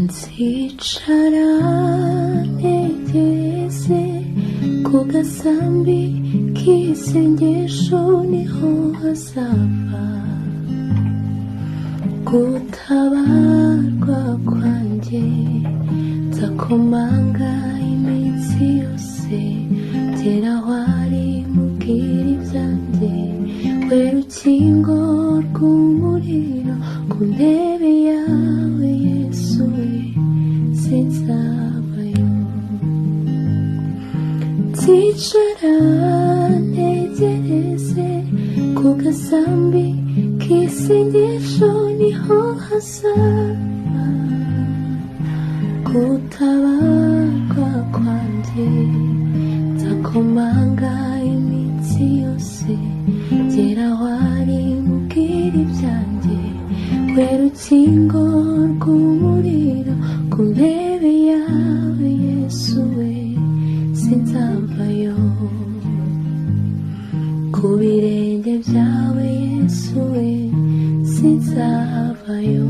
nzicara ntegereze ku gasambi k'isengesho niho hazava gutabarwa kwanjye, nzakomanga iminsi yose ngera aho ari mubwira ibyanjye, we rukingo rw'umuriro ku ntebe yawe Yesu we sinzavayo. Nzicara ntegereze ku gasambi k'isengesho niho hazava gutabarwa kwanjye, nzakomanga iminsi yose ngera aho ari mubwira ibyanjye, we rukingo rw'umuriro ku ntebe yawe Yesu we sinzavayo. Ku birenge byawe Yesu we sinzavayo.